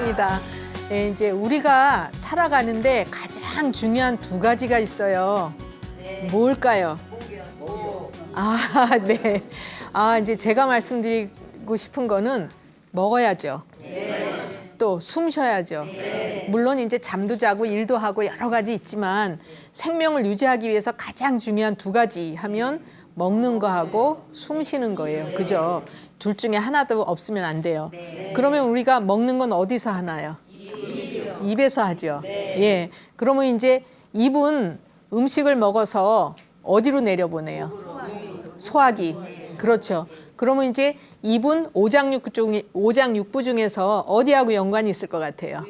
반갑습니다. 예, 이제 우리가 살아가는데 가장 중요한 두 가지가 있어요. 뭘까요? 네. 이제 제가 말씀드리고 싶은 거는 먹어야죠. 또 숨 쉬어야죠. 물론 이제 잠도 자고 일도 하고 여러 가지 있지만 생명을 유지하기 위해서 가장 중요한 두 가지 하면 먹는 거하고 숨 쉬는 거예요. 그죠? 둘 중에 하나도 없으면 안 돼요. 그러면 우리가 먹는 건 어디서 하나요? 입에서 하죠. 예. 그러면 이제 입은 음식을 먹어서 어디로 내려보내요? 소화기. 그렇죠. 그러면 이제 입은 오장육부 중에서 어디하고 연관이 있을 것 같아요?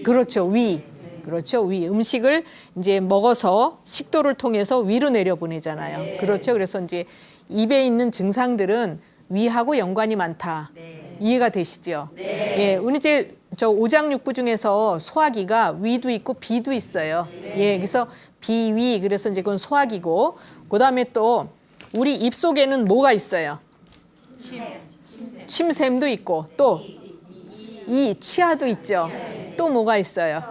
그렇죠. 위. 그렇죠. 위. 음식을 이제 먹어서 식도를 통해서 위로 내려보내잖아요. 그렇죠. 그래서 이제 입에 있는 증상들은 위하고 연관이 많다. 이해가 되시죠? 예. 우리 이제 저 오장육부 중에서 소화기가 위도 있고 비도 있어요. 예. 그래서 비위. 그래서 이제 그건 소화기고, 그다음에 또 우리 입 속에는 뭐가 있어요? 침샘도 있고, 또 치아도 있죠. 또 뭐가 있어요?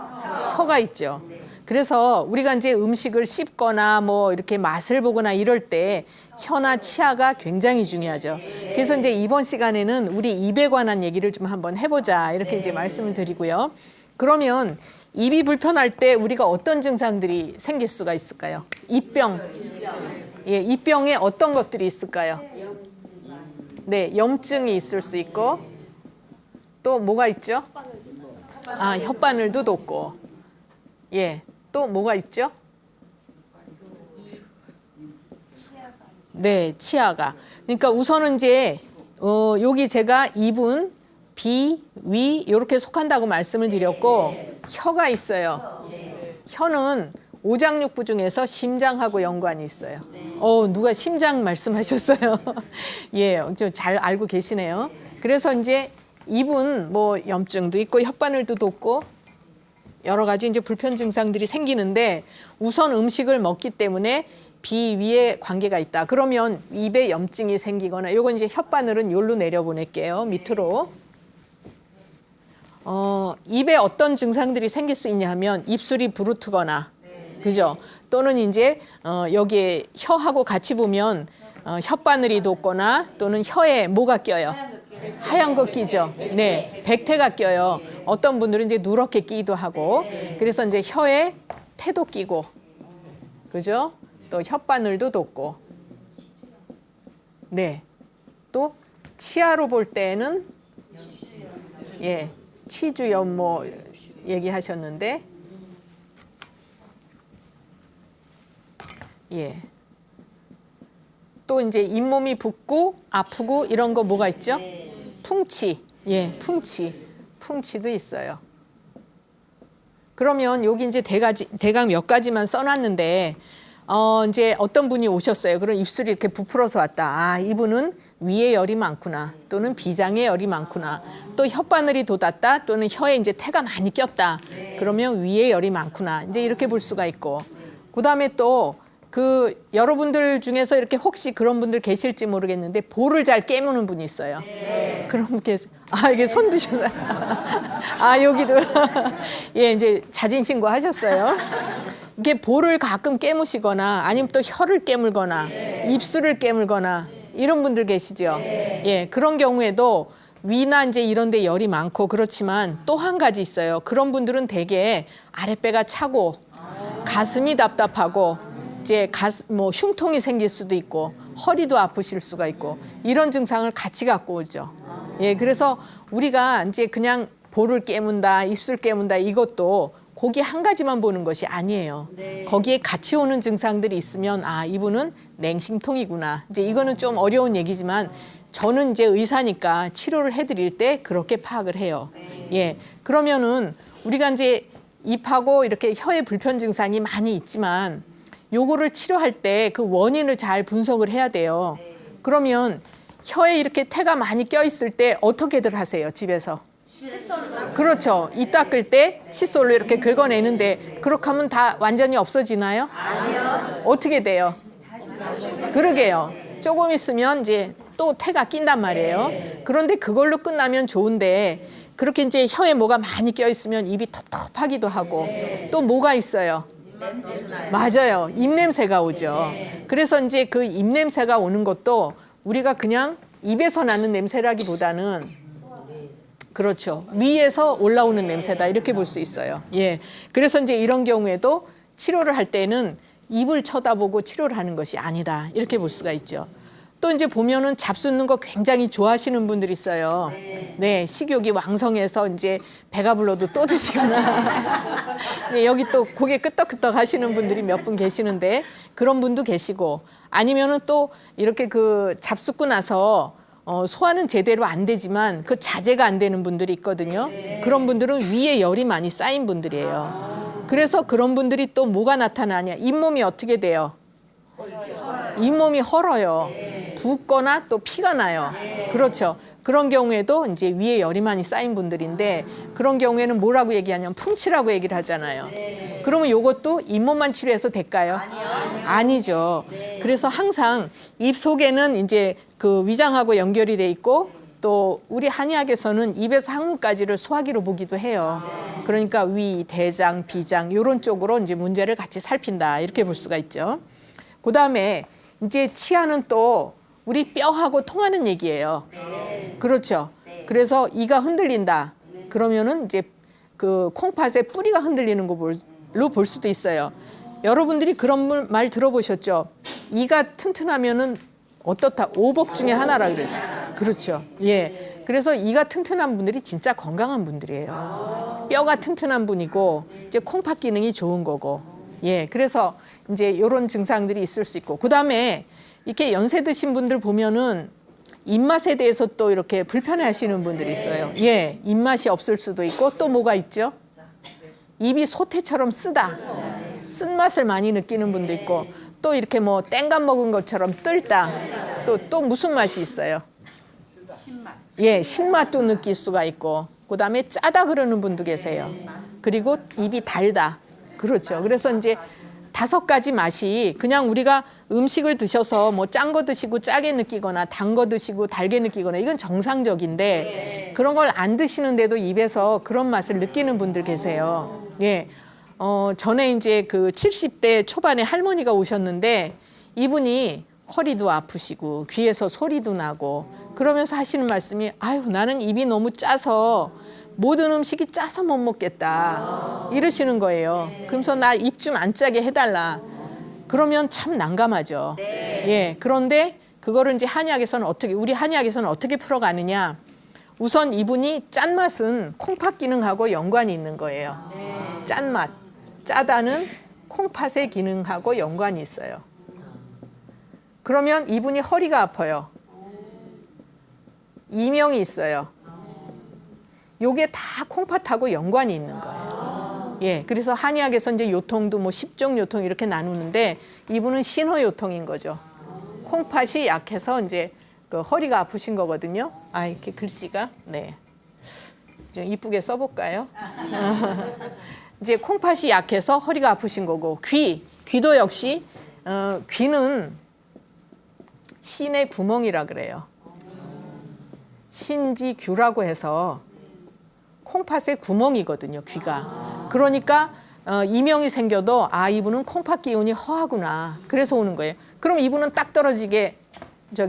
혀가 있죠. 그래서 우리가 이제 음식을 씹거나 뭐 이렇게 맛을 보거나 이럴 때 혀나 치아가 굉장히 중요하죠. 그래서 이제 이번 시간에는 우리 입에 관한 얘기를 좀 한번 해보자, 이렇게 이제 말씀을 드리고요. 그러면 입이 불편할 때 우리가 어떤 증상들이 생길 수가 있을까요? 입병. 예, 입병에 어떤 것들이 있을까요? 네, 염증이 있을 수 있고, 또 뭐가 있죠? 혓바늘도 돋고. 예, 또 뭐가 있죠? 네, 치아가. 그러니까 우선은 이제 여기 제가 입은 비, 위 이렇게 속한다고 말씀을 드렸고, 혀가 있어요. 혀는 오장육부 중에서 심장하고 연관이 있어요. 누가 심장 말씀하셨어요? 예, 잘 알고 계시네요. 그래서 이제 입은 뭐 염증도 있고 혓바늘도 돋고 여러 가지 이제 불편 증상들이 생기는데, 우선 음식을 먹기 때문에 비위에 관계가 있다. 그러면 입에 염증이 생기거나, 요건 이제 혓바늘은 요로 내려보낼게요. 밑으로. 입에 어떤 증상들이 생길 수 있냐 하면 입술이 부르트거나, 그죠? 또는 이제 여기에 혀하고 같이 보면 혓바늘이 돋거나, 또는 혀에 뭐가 껴요? 하얀 거 끼죠. 네, 백태가 껴요. 어떤 분들은 이제 누렇게 끼기도 하고, 그래서 이제 혀에 태도 끼고, 그죠? 또 혓바늘도 돋고, 네, 또 치아로 볼 때는 예, 치주염 뭐 얘기하셨는데, 예, 또 이제 잇몸이 붓고 아프고 이런 거 뭐가 있죠? 풍치. 예, 풍치도 있어요. 그러면 여기 이제 대강 몇 가지만 써놨는데, 이제 어떤 분이 오셨어요. 그럼 입술이 이렇게 부풀어서 왔다. 이분은 위에 열이 많구나. 또는 비장에 열이 많구나. 또 혓바늘이 돋았다. 또는 혀에 이제 태가 많이 꼈다. 그러면 위에 열이 많구나. 이제 이렇게 볼 수가 있고. 그다음에 또 여러분들 중에서 이렇게 혹시 그런 분들 계실지 모르겠는데, 볼을 잘 깨무는 분이 있어요. 그런 분 계세요. 이게 손 드셔서. 여기도. 예, 이제 자진신고 하셨어요. 이게 볼을 가끔 깨무시거나, 아니면 또 혀를 깨물거나, 입술을 깨물거나, 이런 분들 계시죠. 예, 그런 경우에도 위나 이제 이런 데 열이 많고, 그렇지만 또 한 가지 있어요. 그런 분들은 대개 아랫배가 차고, 가슴이 답답하고, 이제 흉통이 생길 수도 있고, 허리도 아프실 수가 있고, 이런 증상을 같이 갖고 오죠. 예, 그래서 우리가 이제 그냥 볼을 깨문다, 입술 깨문다, 이것도 고기 한 가지만 보는 것이 아니에요. 거기에 같이 오는 증상들이 있으면 이분은 냉심통이구나. 이제 이거는 좀 어려운 얘기지만 저는 이제 의사니까 치료를 해드릴 때 그렇게 파악을 해요. 예, 그러면은 우리가 이제 입하고 이렇게 혀의 불편 증상이 많이 있지만, 요거를 치료할 때 그 원인을 잘 분석을 해야 돼요. 그러면 혀에 이렇게 태가 많이 껴있을 때 어떻게들 하세요, 집에서? 그렇죠. 이 닦을 때 칫솔로 이렇게 긁어내는데, 그렇게 하면 다 완전히 없어지나요? 아니요. 어떻게 돼요? 그러게요. 조금 있으면 이제 또 태가 낀단 말이에요. 그런데 그걸로 끝나면 좋은데, 그렇게 이제 혀에 뭐가 많이 껴 있으면 입이 텁텁하기도 하고 또 뭐가 있어요? 맞아요. 입냄새가 오죠. 그래서 이제 그 입냄새가 오는 것도 우리가 그냥 입에서 나는 냄새라기보다는 그렇죠. 위에서 올라오는 냄새다 이렇게 볼 수 있어요. 예. 그래서 이제 이런 경우에도 치료를 할 때는 입을 쳐다보고 치료를 하는 것이 아니다 이렇게 볼 수가 있죠. 또 이제 보면은 잡숫는 거 굉장히 좋아하시는 분들이 있어요. 네, 식욕이 왕성해서 이제 배가 불러도 또 드시거나 네, 여기 또 고개 끄덕끄덕 하시는 분들이 몇 분 계시는데 그런 분도 계시고 아니면은 또 이렇게 그 잡숫고 나서 소화는 제대로 안 되지만 그 자제가 안 되는 분들이 있거든요. 그런 분들은 위에 열이 많이 쌓인 분들이에요. 그래서 그런 분들이 또 뭐가 나타나냐? 잇몸이 어떻게 돼요? 잇몸이 헐어요. 붓거나 또 피가 나요. 그렇죠. 그런 경우에도 이제 위에 열이 많이 쌓인 분들인데 그런 경우에는 뭐라고 얘기하냐면 풍치라고 얘기를 하잖아요. 그러면 이것도 잇몸만 치료해서 될까요? 아니죠. 그래서 항상 입 속에는 이제 그 위장하고 연결이 돼 있고 또 우리 한의학에서는 입에서 항문까지를 소화기로 보기도 해요. 그러니까 위, 대장, 비장 이런 쪽으로 이제 문제를 같이 살핀다 이렇게 볼 수가 있죠. 그다음에 이제 치아는 또 우리 뼈하고 통하는 얘기예요. 그렇죠. 그래서 이가 흔들린다. 그러면은 이제 그 콩팥의 뿌리가 흔들리는 걸로 볼 수도 있어요. 여러분들이 그런 말 들어보셨죠? 이가 튼튼하면은 어떻다? 오복 중에 하나라 그러죠. 그렇죠. 예. 그래서 이가 튼튼한 분들이 진짜 건강한 분들이에요. 뼈가 튼튼한 분이고 이제 콩팥 기능이 좋은 거고. 예. 그래서 이제 이런 증상들이 있을 수 있고. 그다음에 이렇게 연세 드신 분들 보면은 입맛에 대해서 또 이렇게 불편해 하시는 분들이 있어요. 예. 입맛이 없을 수도 있고 또 뭐가 있죠? 입이 소태처럼 쓰다. 쓴맛을 많이 느끼는 분도 있고 또 이렇게 뭐 땡감 먹은 것처럼 뜰다. 또 무슨 맛이 있어요? 신맛. 예, 신맛도 느낄 수가 있고 그다음에 짜다 그러는 분도 계세요. 그리고 입이 달다. 그렇죠. 그래서 이제 5가지 맛이 그냥 우리가 음식을 드셔서 뭐 짠 거 드시고 짜게 느끼거나 단 거 드시고 달게 느끼거나 이건 정상적인데 그런 걸 안 드시는데도 입에서 그런 맛을 느끼는 분들 계세요. 예. 전에 이제 그 70대 초반에 할머니가 오셨는데 이분이 허리도 아프시고 귀에서 소리도 나고 그러면서 하시는 말씀이 아유 나는 입이 너무 짜서 모든 음식이 짜서 못 먹겠다 이러시는 거예요. 그러면서 나 입 좀 안 짜게 해달라. 그러면 참 난감하죠. 예. 그런데 그거를 이제 한의학에서는 우리 한의학에서는 어떻게 풀어가느냐? 우선 이분이 짠맛은 콩팥 기능하고 연관이 있는 거예요. 짠맛. 짜다는 콩팥의 기능하고 연관이 있어요. 그러면 이분이 허리가 아파요. 이명이 있어요. 요게 다 콩팥하고 연관이 있는 거예요. 예, 그래서 한의학에서 이제 요통도 뭐 10종 요통 이렇게 나누는데 이분은 신호 요통인 거죠. 콩팥이 약해서 이제 그 허리가 아프신 거거든요. 아, 이렇게 글씨가 네, 좀 이쁘게 써볼까요? 이제 콩팥이 약해서 허리가 아프신 거고 귀도 역시 귀는 신의 구멍이라 그래요. 신지규라고 해서 콩팥의 구멍이거든요. 귀가. 그러니까 이명이 생겨도 아 이분은 콩팥 기운이 허하구나. 그래서 오는 거예요. 그럼 이분은 딱 떨어지게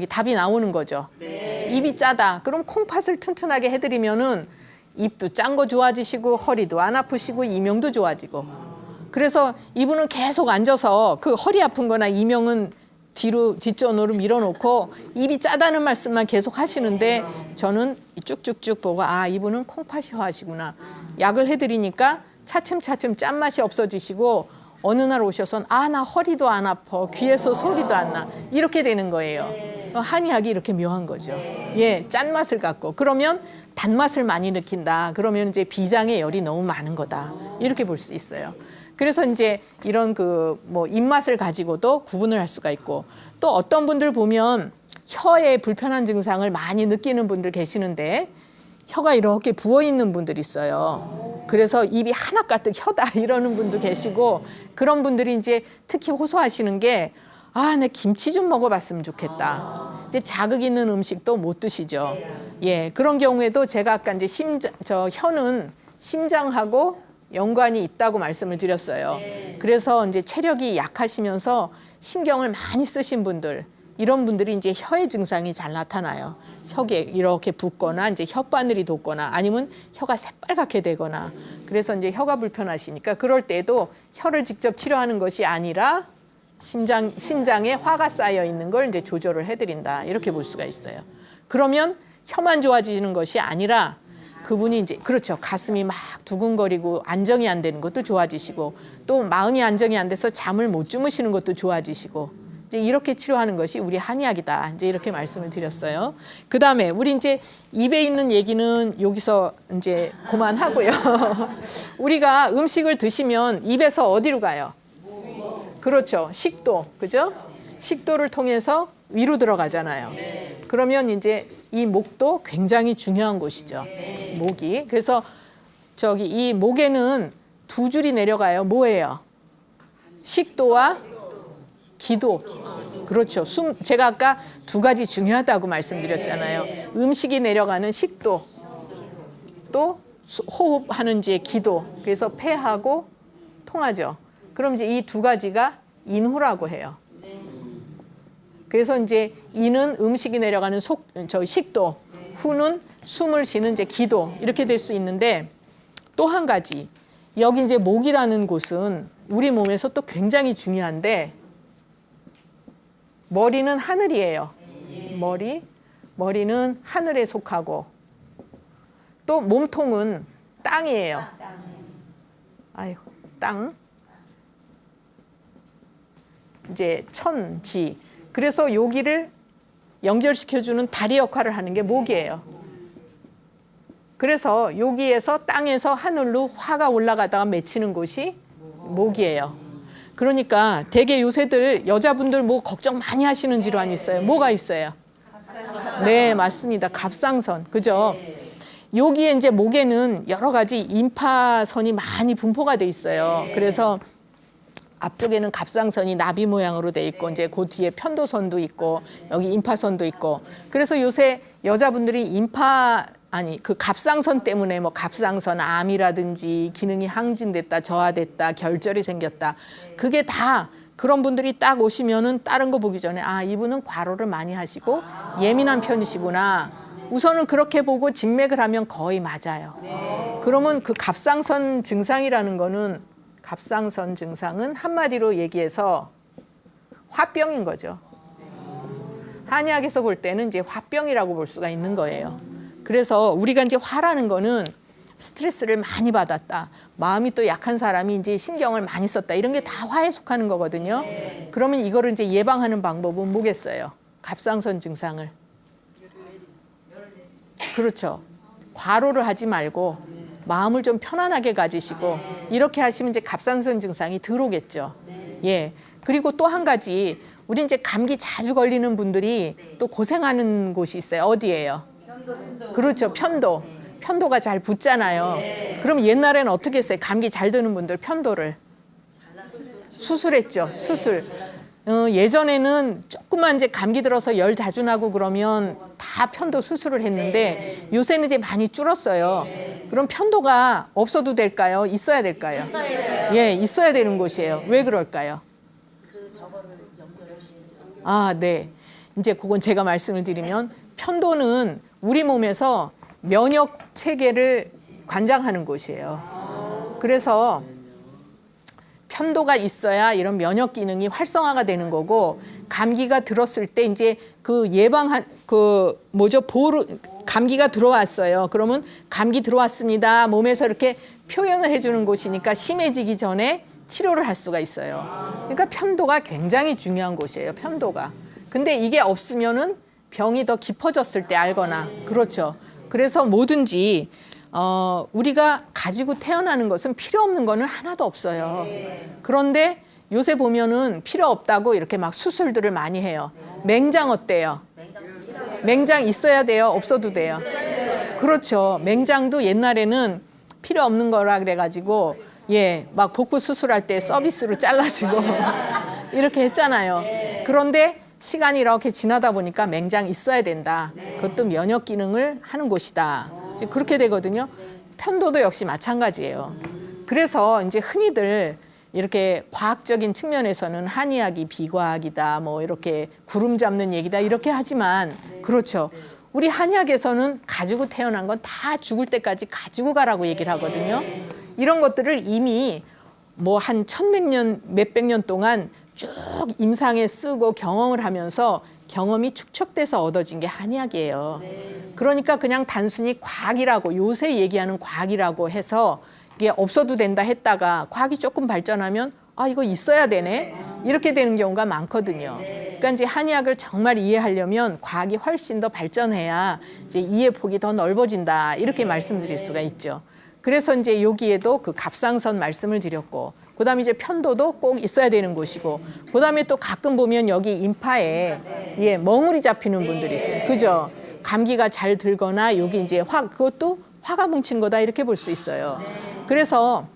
답이 나오는 거죠. 입이 짜다. 그럼 콩팥을 튼튼하게 해드리면은 입도 짠 거 좋아지시고 허리도 안 아프시고 이명도 좋아지고. 그래서 이분은 계속 앉아서 그 허리 아픈 거나 이명은 뒷전으로 밀어놓고 입이 짜다는 말씀만 계속 하시는데 저는 쭉쭉쭉 보고 아 이분은 콩팥이 허하시구나. 약을 해드리니까 차츰차츰 짠맛이 없어지시고 어느 날 오셔서 아 나 허리도 안 아파 귀에서 소리도 안 나 이렇게 되는 거예요. 한의학이 이렇게 묘한 거죠. 예, 짠맛을 갖고 그러면 단맛을 많이 느낀다. 그러면 이제 비장의 열이 너무 많은 거다. 이렇게 볼 수 있어요. 그래서 이제 이런 그 뭐 입맛을 가지고도 구분을 할 수가 있고 또 어떤 분들 보면 혀에 불편한 증상을 많이 느끼는 분들 계시는데 혀가 이렇게 부어 있는 분들이 있어요. 그래서 입이 하나 가득 혀다 이러는 분도 계시고 그런 분들이 이제 특히 호소하시는 게 아, 내 김치 좀 먹어봤으면 좋겠다. 이제 자극 있는 음식도 못 드시죠. 예, 그런 경우에도 제가 아까 이제 혀는 심장하고 연관이 있다고 말씀을 드렸어요. 그래서 이제 체력이 약하시면서 신경을 많이 쓰신 분들, 이런 분들이 이제 혀의 증상이 잘 나타나요. 혀에 이렇게 붓거나 이제 혓바늘이 돋거나 아니면 혀가 새빨갛게 되거나. 그래서 이제 혀가 불편하시니까 그럴 때에도 혀를 직접 치료하는 것이 아니라 심장에 화가 쌓여 있는 걸 이제 조절을 해드린다. 이렇게 볼 수가 있어요. 그러면 혀만 좋아지는 것이 아니라 그분이 이제 그렇죠. 가슴이 막 두근거리고 안정이 안 되는 것도 좋아지시고 또 마음이 안정이 안 돼서 잠을 못 주무시는 것도 좋아지시고 이제 이렇게 치료하는 것이 우리 한의학이다. 이제 이렇게 말씀을 드렸어요. 그 다음에 우리 이제 입에 있는 얘기는 여기서 이제 그만하고요. 우리가 음식을 드시면 입에서 어디로 가요? 그렇죠. 식도, 그죠? 식도를 통해서 위로 들어가잖아요. 그러면 이제 이 목도 굉장히 중요한 곳이죠. 목이. 그래서 이 목에는 두 줄이 내려가요. 뭐예요? 식도와 기도. 그렇죠. 제가 아까 두 가지 중요하다고 말씀드렸잖아요. 음식이 내려가는 식도, 또 호흡하는 이제 기도. 그래서 폐하고 통하죠. 그럼 이제 이 두 가지가 인후라고 해요. 그래서 이제 인은 음식이 내려가는 식도, 후는 숨을 쉬는 이제 기도 이렇게 될 수 있는데 또 한 가지 여기 이제 목이라는 곳은 우리 몸에서 또 굉장히 중요한데 머리는 하늘이에요. 머리는 하늘에 속하고 또 몸통은 땅이에요. 아이고 땅. 이제 천지. 그래서 여기를 연결시켜주는 다리 역할을 하는 게 목이에요. 그래서 여기에서 땅에서 하늘로 화가 올라가다가 맺히는 곳이 목이에요. 그러니까 되게 요새들 여자분들 뭐 걱정 많이 하시는 질환이 있어요. 뭐가 있어요? 네, 맞습니다. 갑상선. 그죠? 여기에 이제 목에는 여러 가지 임파선이 많이 분포가 돼 있어요. 그래서 앞쪽에는 갑상선이 나비 모양으로 돼 있고 이제 그 뒤에 편도선도 있고 여기 임파선도 있고 그래서 요새 여자분들이 그 갑상선 때문에 뭐 갑상선 암이라든지 기능이 항진됐다 저하됐다 결절이 생겼다 그게 다 그런 분들이 딱 오시면은 다른 거 보기 전에 아 이분은 과로를 많이 하시고 예민한 편이시구나 우선은 그렇게 보고 진맥을 하면 거의 맞아요. 그러면 그 갑상선 증상이라는 거는 갑상선 증상은 한마디로 얘기해서 화병인 거죠. 한의학에서 볼 때는 이제 화병이라고 볼 수가 있는 거예요. 그래서 우리가 이제 화라는 거는 스트레스를 많이 받았다. 마음이 또 약한 사람이 이제 신경을 많이 썼다. 이런 게 다 화에 속하는 거거든요. 그러면 이거를 이제 예방하는 방법은 뭐겠어요? 갑상선 증상을. 그렇죠. 과로를 하지 말고 마음을 좀 편안하게 가지시고 이렇게 하시면 이제 갑상선 증상이 덜 오겠죠. 예. 그리고 또 한 가지 우리 이제 감기 자주 걸리는 분들이 또 고생하는 곳이 있어요. 어디예요? 그렇죠. 편도. 편도가 잘 붓잖아요. 그럼 옛날에는 어떻게 했어요? 감기 잘 드는 분들 편도를 수술했죠. 수술. 예전에는 조금만 이제 감기 들어서 열 자주 나고 그러면 다 편도 수술을 했는데 요새는 이제 많이 줄었어요. 그럼 편도가 없어도 될까요? 있어야 될까요? 예, 있어야 되는 곳이에요. 왜 그럴까요? 아, 네. 이제 그건 제가 말씀을 드리면 편도는 우리 몸에서 면역 체계를 관장하는 곳이에요. 그래서 편도가 있어야 이런 면역 기능이 활성화가 되는 거고 감기가 들었을 때 이제 그 예방한 감기가 들어왔어요. 그러면 감기 들어왔습니다. 몸에서 이렇게 표현을 해주는 곳이니까 심해지기 전에 치료를 할 수가 있어요. 그러니까 편도가 굉장히 중요한 곳이에요. 편도가. 근데 이게 없으면은 병이 더 깊어졌을 때 알거나 그렇죠. 그래서 뭐든지 우리가 가지고 태어나는 것은 필요 없는 거는 하나도 없어요. 그런데 요새 보면은 필요 없다고 이렇게 막 수술들을 많이 해요. 맹장 어때요? 맹장 있어야 돼요? 없어도 돼요? 그렇죠. 맹장도 옛날에는 필요 없는 거라 그래가지고 막 복부 수술할 때 서비스로 잘라주고 이렇게 했잖아요. 그런데 시간이 이렇게 지나다 보니까 맹장 있어야 된다. 그것도 면역 기능을 하는 곳이다. 이제 그렇게 되거든요. 편도도 역시 마찬가지예요. 그래서 이제 흔히들 이렇게 과학적인 측면에서는 한의학이 비과학이다, 뭐 이렇게 구름 잡는 얘기다 이렇게 하지만 그렇죠. 우리 한의학에서는 가지고 태어난 건 다 죽을 때까지 가지고 가라고 얘기를 하거든요. 이런 것들을 이미 뭐 한 천몇 년, 몇백 년 동안 쭉 임상에 쓰고 경험을 하면서 경험이 축적돼서 얻어진 게 한의학이에요. 그러니까 그냥 단순히 과학이라고 요새 얘기하는 과학이라고 해서 이게 없어도 된다 했다가 과학이 조금 발전하면 아 이거 있어야 되네 이렇게 되는 경우가 많거든요. 그러니까 이제 한의학을 정말 이해하려면 과학이 훨씬 더 발전해야 이제 이해 폭이 더 넓어진다 이렇게 말씀드릴 수가 있죠. 그래서 이제 여기에도 그 갑상선 말씀을 드렸고, 그다음에 이제 편도도 꼭 있어야 되는 곳이고, 그다음에 또 가끔 보면 여기 임파에 멍울이 잡히는 분들이 있어요. 그죠? 감기가 잘 들거나 여기 이제 그것도 화가 뭉친 거다 이렇게 볼 수 있어요. 그래서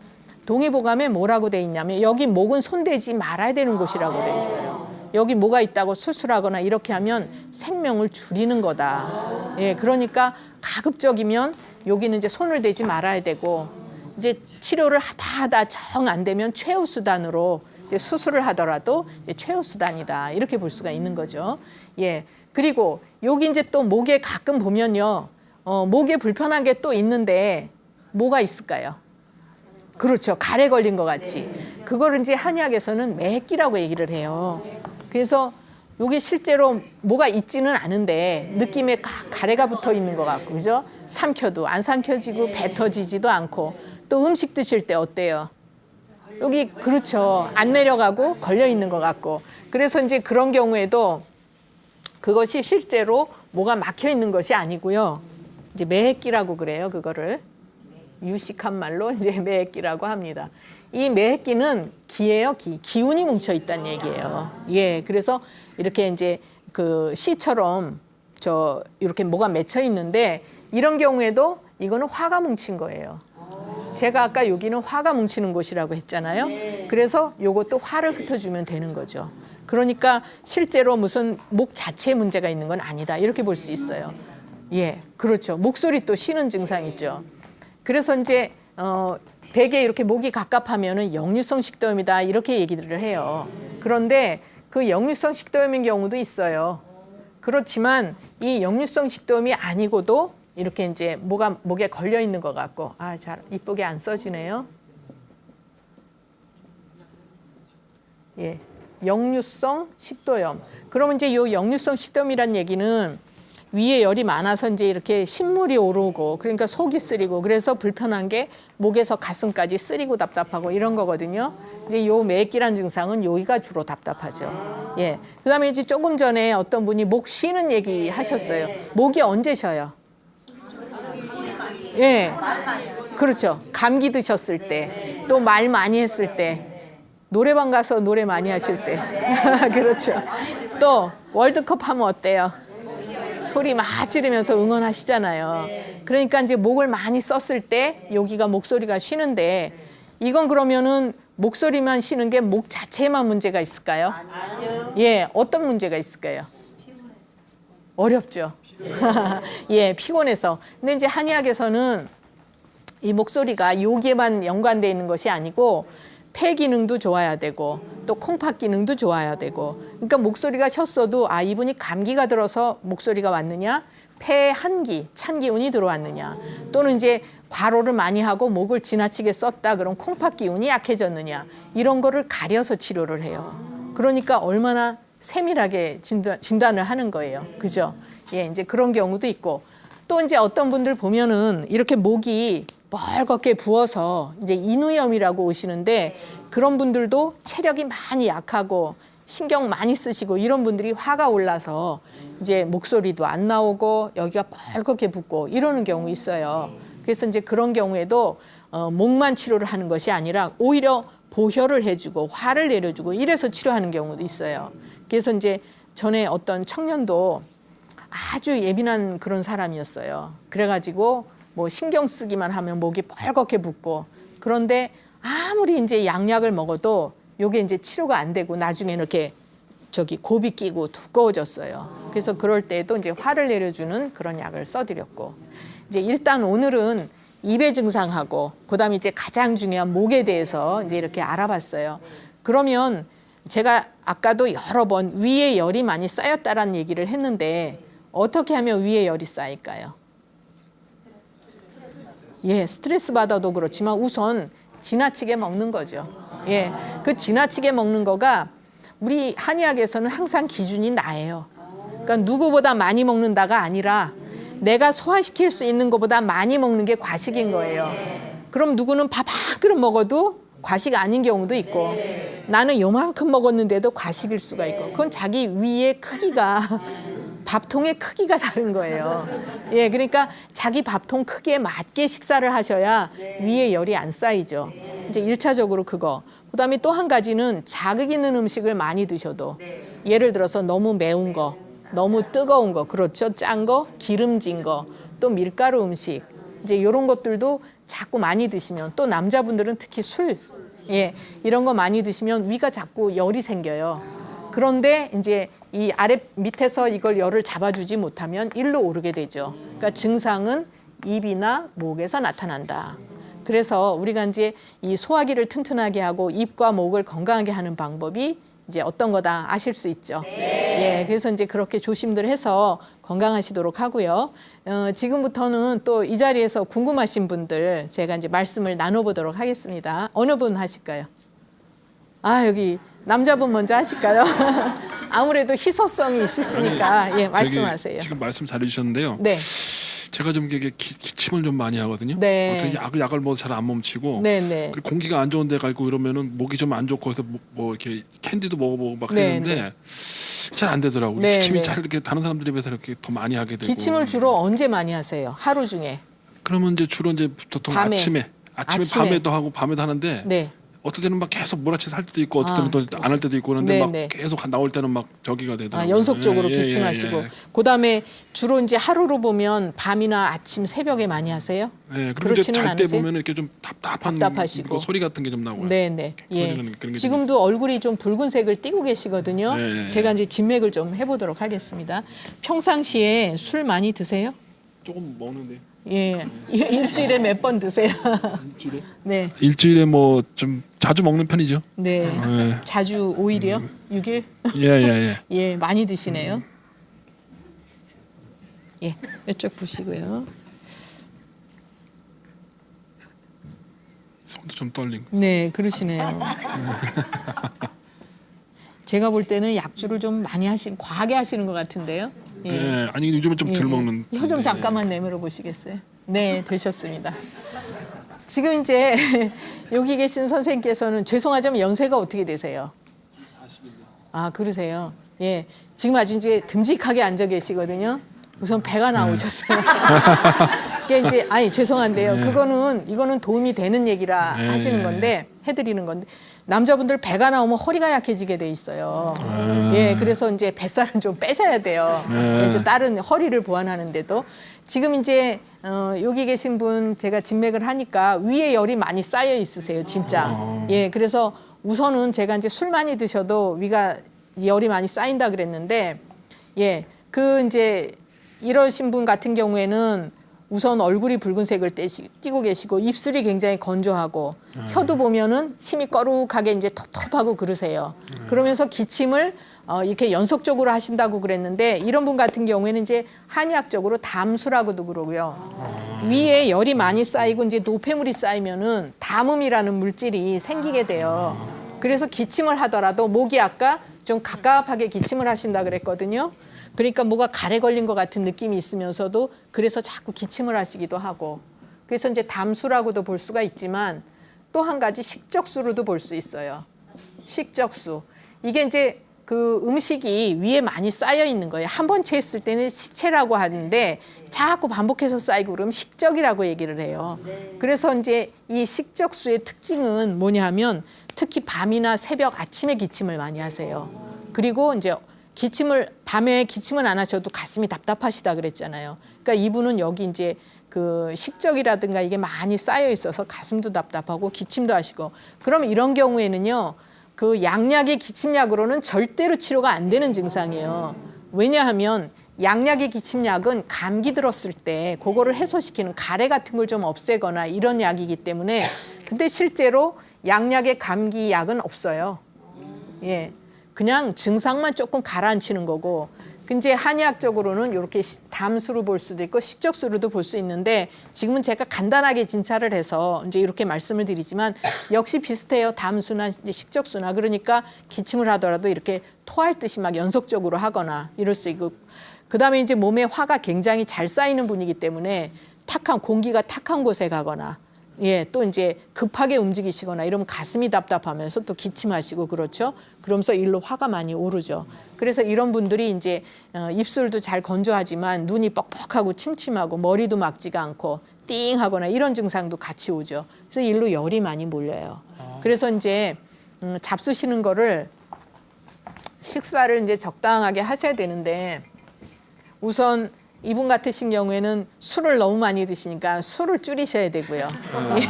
동의보감에 뭐라고 돼 있냐면 여기 목은 손대지 말아야 되는 곳이라고 돼 있어요. 여기 뭐가 있다고 수술하거나 이렇게 하면 생명을 줄이는 거다. 그러니까 가급적이면 여기는 이제 손을 대지 말아야 되고, 이제 치료를 하다 정 안 되면 최후 수단으로 이제 수술을 하더라도 이제 최후 수단이다 이렇게 볼 수가 있는 거죠. 그리고 여기 이제 또 목에 가끔 보면요, 목에 불편한 게 또 있는데 뭐가 있을까요? 그렇죠. 가래 걸린 것 같이. 그거를 이제 한의학에서는 매끼라고 얘기를 해요. 그래서 여기 실제로 뭐가 있지는 않은데 느낌에 가래가 붙어 있는 것 같고, 그죠? 삼켜도 안 삼켜지고 뱉어지지도 않고, 또 음식 드실 때 어때요? 여기 그렇죠. 안 내려가고 걸려 있는 것 같고. 그래서 이제 그런 경우에도 그것이 실제로 뭐가 막혀 있는 것이 아니고요. 이제 매끼라고 그래요. 그거를 유식한 말로 이제 매끼라고 합니다. 이 매끼는 기예요. 기운이 뭉쳐 있다는 얘기예요. 그래서 이렇게 이제 그 씨처럼 이렇게 뭐가 맺혀 있는데 이런 경우에도 이거는 화가 뭉친 거예요. 제가 아까 여기는 화가 뭉치는 곳이라고 했잖아요. 그래서 요것도 화를 흩어주면 되는 거죠. 그러니까 실제로 무슨 목 자체에 문제가 있는 건 아니다 이렇게 볼 수 있어요. 그렇죠. 목소리 또 쉬는 증상 있죠. 그래서 이제 대개 이렇게 목이 갑갑하면은 역류성 식도염이다 이렇게 얘기들을 해요. 그런데 그 역류성 식도염인 경우도 있어요. 그렇지만 이 역류성 식도염이 아니고도 이렇게 이제 목에 걸려 있는 것 같고, 잘 이쁘게 안 써지네요. 역류성 식도염. 그러면 이제 요 역류성 식도염이란 얘기는 위에 열이 많아서 이제 이렇게 신물이 오르고, 그러니까 속이 쓰리고, 그래서 불편한 게 목에서 가슴까지 쓰리고 답답하고 이런 거거든요. 이제 요 매끼란 증상은 여기가 주로 답답하죠. 그다음에 이제 조금 전에 어떤 분이 목 쉬는 얘기 하셨어요. 목이 언제 쉬어요? 그렇죠. 감기 드셨을 때, 또 말 많이 했을 때, 노래방 가서 노래 많이 하실 때. 그렇죠. 또 월드컵 하면 어때요? 소리 막 지르면서 응원하시잖아요. 그러니까 이제 목을 많이 썼을 때 여기가 목소리가 쉬는데, 이건 그러면은 목소리만 쉬는 게 목 자체에만 문제가 있을까요? 어떤 문제가 있을까요? 어렵죠. 피곤해서. 근데 이제 한의학에서는 이 목소리가 여기에만 연관되어 있는 것이 아니고 폐 기능도 좋아야 되고 또 콩팥 기능도 좋아야 되고, 그러니까 목소리가 쉬었어도 이분이 감기가 들어서 목소리가 왔느냐, 폐에 한기, 찬 기운이 들어왔느냐, 또는 이제 과로를 많이 하고 목을 지나치게 썼다 그럼 콩팥 기운이 약해졌느냐, 이런 거를 가려서 치료를 해요. 그러니까 얼마나 세밀하게 진단을 하는 거예요. 그죠? 이제 그런 경우도 있고, 또 이제 어떤 분들 보면은 이렇게 목이 뻘겋게 부어서 이제 인후염이라고 오시는데, 그런 분들도 체력이 많이 약하고 신경 많이 쓰시고 이런 분들이 화가 올라서 이제 목소리도 안 나오고 여기가 뻘겋게 붓고 이러는 경우 있어요. 그래서 이제 그런 경우에도 목만 치료를 하는 것이 아니라 오히려 보혈을 해주고 화를 내려주고 이래서 치료하는 경우도 있어요. 그래서 이제 전에 어떤 청년도 아주 예민한 그런 사람이었어요. 그래가지고 뭐 신경 쓰기만 하면 목이 뻘겋게 붓고, 그런데 아무리 이제 양약을 먹어도 요게 이제 치료가 안 되고 나중에 이렇게 저기 곱이 끼고 두꺼워졌어요. 그래서 그럴 때도 이제 화를 내려주는 그런 약을 써드렸고, 이제 일단 오늘은 입의 증상하고 그다음에 이제 가장 중요한 목에 대해서 이제 이렇게 알아봤어요. 그러면 제가 아까도 여러 번 위에 열이 많이 쌓였다라는 얘기를 했는데 어떻게 하면 위에 열이 쌓일까요? 예, 스트레스 받아도 그렇지만 우선 지나치게 먹는 거죠. 예, 그 지나치게 먹는 거가 우리 한의학에서는 항상 기준이 나예요. 그러니까 누구보다 많이 먹는다가 아니라 내가 소화시킬 수 있는 것보다 많이 먹는 게 과식인 거예요. 그럼 누구는 밥 한 그릇 먹어도 과식 아닌 경우도 있고, 나는 요만큼 먹었는데도 과식일 수가 있고, 그건 자기 위의 크기가 밥통의 크기가 다른 거예요. 예, 그러니까 자기 밥통 크기에 맞게 식사를 하셔야 위에 열이 안 쌓이죠. 이제 1차적으로 그거. 그다음에 또 한 가지는 자극 있는 음식을 많이 드셔도, 예를 들어서 너무 매운 거, 너무 뜨거운 거, 그렇죠. 짠 거, 기름진 거, 또 밀가루 음식, 이제 이런 것들도 자꾸 많이 드시면, 또 남자분들은 특히 술, 예, 이런 거 많이 드시면 위가 자꾸 열이 생겨요. 그런데 이제 이 아래 밑에서 이걸 열을 잡아주지 못하면 일로 오르게 되죠. 그러니까 증상은 입이나 목에서 나타난다. 그래서 우리가 이제 이 소화기를 튼튼하게 하고 입과 목을 건강하게 하는 방법이 이제 어떤 거다 아실 수 있죠. 예, 그래서 이제 그렇게 조심들 해서 건강하시도록 하고요. 지금부터는 또 이 자리에서 궁금하신 분들 제가 이제 말씀을 나눠보도록 하겠습니다. 어느 분 하실까요? 아, 여기 남자분 먼저 하실까요? 아무래도 희소성이 있으시니까 예, 말씀하세요. 지금 말씀 잘해주셨는데요. 네. 제가 좀 이게 기침을 좀 많이 하거든요. 네. 어떻게 약을 뭐 잘 안 멈추고, 네, 네. 그리고 공기가 안 좋은 데 가 있고 이러면은 목이 좀 안 좋고 해서 뭐 이렇게 캔디도 먹어보고 막 네, 했는데 잘 안 되더라고요. 네, 기침이 네. 잘 이렇게 다른 사람들에 비해서 이렇게 더 많이 하게 되고. 기침을 주로 언제 많이 하세요? 하루 중에? 그러면 이제 주로 이제 보통 밤에. 아침에 밤에도 하고 밤에도 하는데. 네. 어떨 때는 막 계속 몰아쳐서 할 때도 있고, 어떨 아, 때는 또 안 할 때도 있고 그런데 네, 막 네. 계속 나올 때는 막 저기가 되더라고요. 연속적으로 예, 예, 기침하시고. 예. 그다음에 주로 이제 하루로 보면 밤이나 아침, 새벽에 많이 하세요? 네, 그리고 이제 그렇지는 잘 때 않으세요? 보면 이렇게 좀 답답하시고. 그 소리 같은 게 좀 나고요. 네, 네. 예. 그런 게 좀 지금도 얼굴이 좀 붉은색을 띠고 계시거든요. 네. 제가 이제 진맥을 좀 해보도록 하겠습니다. 평상시에 술 많이 드세요? 조금 먹는데. 예. 일주일에 몇 번 드세요? 일주일에? 네. 일주일에 뭐 좀 자주 먹는 편이죠. 네. 네. 자주 5일이요? 6일? 예. 예, 많이 드시네요. 예, 이쪽 보시고요. 손도 좀 떨리고. 네, 그러시네요. 제가 볼 때는 약주를 좀 많이 과하게 하시는 것 같은데요. 예. 예. 아니 요즘은 좀 덜 먹는. 혀 좀 편인데. 잠깐만 내밀어 보시겠어요? 네, 되셨습니다. 지금 이제 여기 계신 선생님께서는 죄송하지만 연세가 어떻게 되세요? 41년. 아, 그러세요. 예, 지금 아주 이제 듬직하게 앉아 계시거든요. 우선 배가 나오셨어요. 이게 이제 죄송한데요. 이거는 도움이 되는 얘기라 하시는 건데 해드리는 건데 남자분들 배가 나오면 허리가 약해지게 돼 있어요. 예, 그래서 이제 뱃살은 좀 빼셔야 돼요. 이제 다른 허리를 보완하는데도 지금 이제 여기 계신 분 제가 진맥을 하니까 위에 열이 많이 쌓여 있으세요, 진짜. 예, 그래서 우선은 제가 이제 술 많이 드셔도 위가 열이 많이 쌓인다 그랬는데, 예, 이제 이러신 분 같은 경우에는 우선 얼굴이 붉은색을 띠고 계시고 입술이 굉장히 건조하고 혀도 보면은 침이 꺼룩하게 이제 텁텁하고 그러세요. 그러면서 기침을 이렇게 연속적으로 하신다고 그랬는데 이런 분 같은 경우에는 이제 한의학적으로 담수라고도 그러고요. 위에 열이 많이 쌓이고 이제 노폐물이 쌓이면은 담음이라는 물질이 생기게 돼요. 그래서 기침을 하더라도 목이 아까 좀 갑갑하게 기침을 하신다 그랬거든요. 그러니까 뭐가 가래 걸린 것 같은 느낌이 있으면서도 그래서 자꾸 기침을 하시기도 하고, 그래서 이제 담수라고도 볼 수가 있지만 또 한 가지 식적수로도 볼 수 있어요. 식적수. 이게 이제 그 음식이 위에 많이 쌓여 있는 거예요. 한 번 채했을 때는 식체라고 하는데 자꾸 반복해서 쌓이고 그러면 식적이라고 얘기를 해요. 그래서 이제 이 식적수의 특징은 뭐냐 하면 특히 밤이나 새벽, 아침에 기침을 많이 하세요. 그리고 이제 밤에 기침은 안 하셔도 가슴이 답답하시다 그랬잖아요. 그러니까 이분은 여기 이제 그 식적이라든가 이게 많이 쌓여 있어서 가슴도 답답하고 기침도 하시고, 그럼 이런 경우에는요, 그 양약의 기침약으로는 절대로 치료가 안 되는 증상이에요. 왜냐하면 양약의 기침약은 감기 들었을 때 그거를 해소시키는 가래 같은 걸 좀 없애거나 이런 약이기 때문에 근데 실제로 양약의 감기약은 없어요. 예. 그냥 증상만 조금 가라앉히는 거고 근데 한의학적으로는 이렇게 담수로 볼 수도 있고 식적수로도 볼 수 있는데 지금은 제가 간단하게 진찰을 해서 이제 이렇게 말씀을 드리지만 역시 비슷해요. 담수나 이제 식적수나 그러니까 기침을 하더라도 이렇게 토할 듯이 막 연속적으로 하거나 이럴 수 있고 그다음에 이제 몸에 화가 굉장히 잘 쌓이는 분이기 때문에 탁한 공기가 탁한 곳에 가거나 예, 또 이제 급하게 움직이시거나 이러면 가슴이 답답하면서 또 기침하시고 그렇죠. 그러면서 일로 화가 많이 오르죠. 그래서 이런 분들이 이제 입술도 잘 건조하지만 눈이 뻑뻑하고 침침하고 머리도 막지가 않고 띵하거나 이런 증상도 같이 오죠. 그래서 일로 열이 많이 몰려요. 그래서 이제 잡수시는 거를 식사를 이제 적당하게 하셔야 되는데 우선 이분 같으신 경우에는 술을 너무 많이 드시니까 술을 줄이셔야 되고요.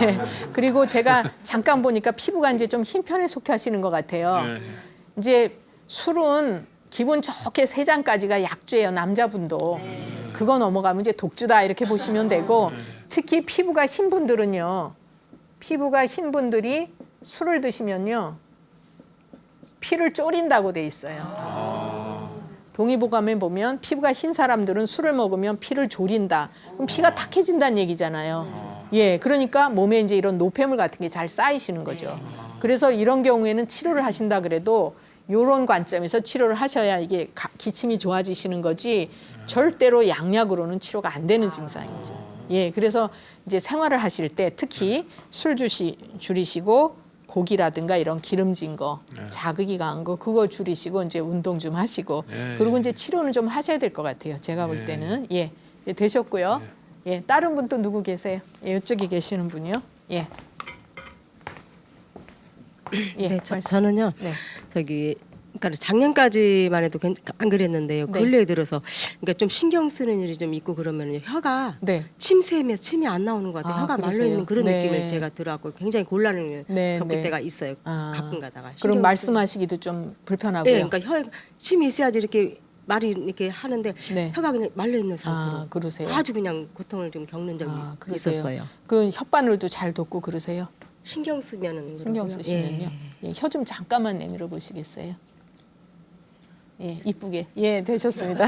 예. 그리고 제가 잠깐 보니까 피부가 이제 좀 흰 편에 속해 하시는 것 같아요. 이제 술은 기분 좋게 3잔까지가 약주예요. 남자분도. 그거 넘어가면 이제 독주다 이렇게 보시면 되고 특히 피부가 흰 분들은요. 피부가 흰 분들이 술을 드시면요. 피를 졸인다고 돼 있어요. 동의보감에 보면 피부가 흰 사람들은 술을 먹으면 피를 졸인다. 그럼 피가 탁해진다는 얘기잖아요. 예, 그러니까 몸에 이제 이런 노폐물 같은 게 잘 쌓이시는 거죠. 그래서 이런 경우에는 치료를 하신다 그래도 이런 관점에서 치료를 하셔야 이게 기침이 좋아지시는 거지 절대로 양약으로는 치료가 안 되는 증상이죠. 예, 그래서 이제 생활을 하실 때 특히 술 줄이시고 고기라든가 이런 기름진 거, 자극이 강한 거 그거 줄이시고 이제 운동 좀 하시고 그리고 이제 치료는 좀 하셔야 될 것 같아요. 제가 볼 때는 예, 이제 되셨고요. 예, 다른 분 또 누구 계세요? 예, 이쪽에 계시는 분이요. 예. 예, 네, 저는요. 네. 저기 그러니까 작년까지만 해도 안 그랬는데요. 네. 근래에 들어서 그러니까 좀 신경 쓰는 일이 좀 있고 그러면 혀가 네. 침샘에서 침이 안 나오는 것 같아요. 아, 혀가 그러세요? 말라 있는 그런 네. 느낌을 제가 들어갖고 굉장히 곤란을 네, 겪을 네. 때가 있어요. 아, 가끔 가다가. 그럼 신경 말씀하시기도 좀 불편하고요. 네, 그러니까 혀에 침이 있어야지 이렇게 말이 이렇게 하는데 네. 혀가 그냥 말라 있는 상태로 아, 그러세요? 아주 그냥 고통을 좀 겪는 적이 그러세요? 있었어요. 그 혓바늘도 잘 돋고 그러세요? 신경 쓰면은 신경 그러고요. 쓰시면요. 예, 혀 좀 잠깐만 내밀어 보시겠어요? 예, 이쁘게. 예, 되셨습니다.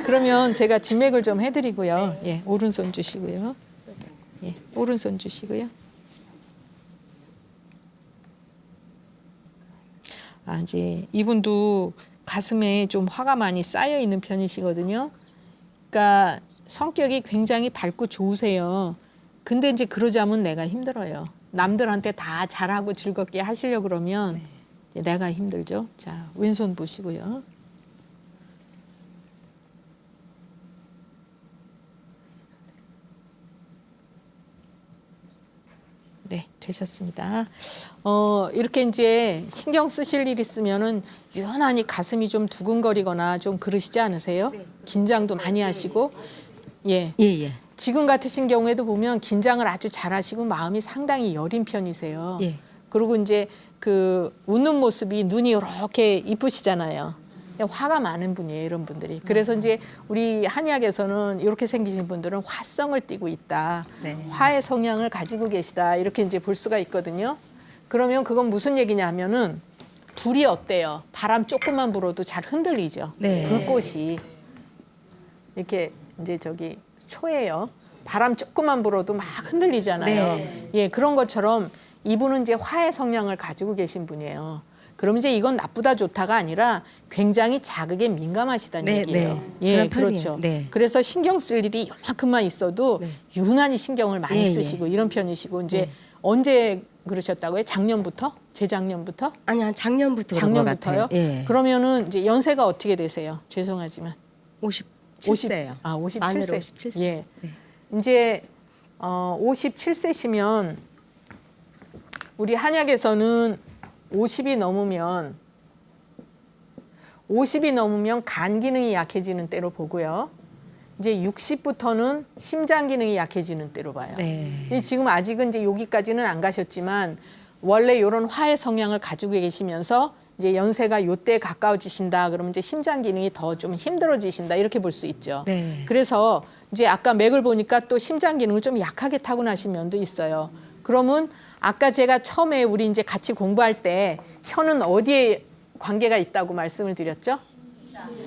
그러면 제가 진맥을 좀 해드리고요. 예, 오른손 주시고요. 예, 오른손 주시고요. 아, 이제 이분도 가슴에 좀 화가 많이 쌓여 있는 편이시거든요. 그러니까 성격이 굉장히 밝고 좋으세요. 근데 이제 그러자면 내가 힘들어요. 남들한테 다 잘하고 즐겁게 하시려고 그러면 이제 내가 힘들죠. 자, 왼손 보시고요. 네, 되셨습니다. 이렇게 이제 신경 쓰실 일 있으면은 유난히 가슴이 좀 두근거리거나 좀 그러시지 않으세요? 긴장도 많이 하시고, 예. 예. 지금 같으신 경우에도 보면 긴장을 아주 잘하시고 마음이 상당히 여린 편이세요. 예. 그리고 이제 그 웃는 모습이 눈이 이렇게 이쁘시잖아요. 화가 많은 분이에요, 이런 분들이. 그래서 이제 우리 한의학에서는 이렇게 생기신 분들은 화성을 띠고 있다. 네. 화의 성향을 가지고 계시다. 이렇게 이제 볼 수가 있거든요. 그러면 그건 무슨 얘기냐 하면은 불이 어때요? 바람 조금만 불어도 잘 흔들리죠. 네. 불꽃이 이렇게 이제 저기 초예요. 바람 조금만 불어도 막 흔들리잖아요. 네. 예, 그런 것처럼 이분은 이제 화의 성향을 가지고 계신 분이에요. 그럼 이제 이건 나쁘다 좋다가 아니라 굉장히 자극에 민감하시다는 네, 얘기예요. 네. 예, 그런 편이에요. 그렇죠. 네. 그래서 신경 쓸 일이 요만큼만 있어도 네. 유난히 신경을 많이 예, 쓰시고 이런 편이시고 이제 네. 언제 그러셨다고요? 작년부터? 재작년부터? 아니 한 작년부터 그런 것 작년부터요? 같아요. 예. 그러면은 이제 연세가 어떻게 되세요? 죄송하지만 57세요. 아, 만으로 57세. 57세. 예. 네. 이제 57세시면 우리 한약에서는 50이 넘으면 간 기능이 약해지는 때로 보고요. 이제 60부터는 심장 기능이 약해지는 때로 봐요. 네. 지금 아직은 이제 여기까지는 안 가셨지만 원래 이런 화해 성향을 가지고 계시면서 이제 연세가 요때에 가까워지신다 그러면 이제 심장 기능이 더 좀 힘들어지신다 이렇게 볼 수 있죠. 네. 그래서 이제 아까 맥을 보니까 또 심장 기능을 좀 약하게 타고나신 면도 있어요. 그러면 아까 제가 처음에 우리 이제 같이 공부할 때 혀는 어디에 관계가 있다고 말씀을 드렸죠?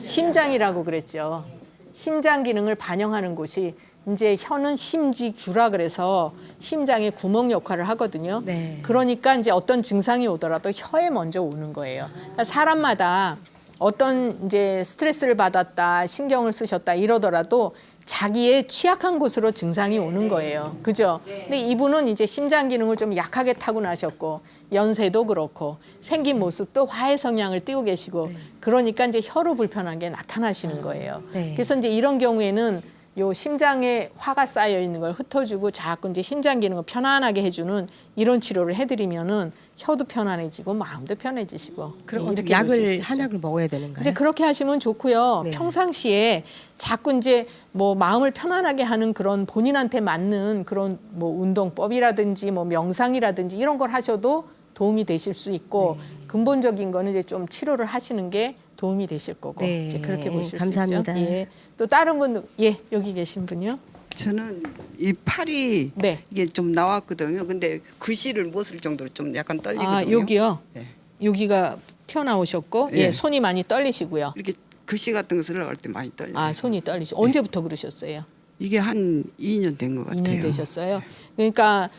심장이라고 그랬죠. 심장 기능을 반영하는 곳이 이제 혀는 심지규라 그래서 심장의 구멍 역할을 하거든요. 네. 그러니까 이제 어떤 증상이 오더라도 혀에 먼저 오는 거예요. 그러니까 사람마다 어떤 이제 스트레스를 받았다, 신경을 쓰셨다 이러더라도 자기의 취약한 곳으로 증상이 오는 거예요. 그죠? 근데 이분은 이제 심장 기능을 좀 약하게 타고나셨고 연세도 그렇고 생긴 모습도 화해 성향을 띠고 계시고 그러니까 이제 혀로 불편한 게 나타나시는 거예요. 네. 그래서 이제 이런 경우에는 요 심장에 화가 쌓여 있는 걸 흩어주고 자꾸 이제 심장 기능을 편안하게 해주는 이런 치료를 해드리면은 혀도 편안해지고 마음도 편해지시고 그럼 이렇게 어떻게 볼수 약을 있죠. 한약을 먹어야 되는가요? 이제 그렇게 하시면 좋고요. 네. 평상시에 자꾸 이제 뭐 마음을 편안하게 하는 그런 본인한테 맞는 그런 뭐 운동법이라든지 뭐 명상이라든지 이런 걸 하셔도 도움이 되실 수 있고 근본적인 거는 이제 좀 치료를 하시는 게 도움이 되실 거고 네. 이제 그렇게 보실 감사합니다. 수 있죠. 예. 또 다른 분, 예, 여기 계신 분요. 저는 이 팔이 네. 이게 좀 나왔거든요. 근데 글씨를 못 쓸 정도로 좀 약간 떨리거든요. 아, 여기요. 네. 여기가 튀어나오셨고, 예, 예. 손이 많이 떨리시고요. 이렇게 글씨 같은 거 쓰려고 할 때 많이 떨려요. 아, 손이 떨리시고 언제부터 그러셨어요? 이게 한 2년 된 것 같아요. 2년 되셨어요. 그러니까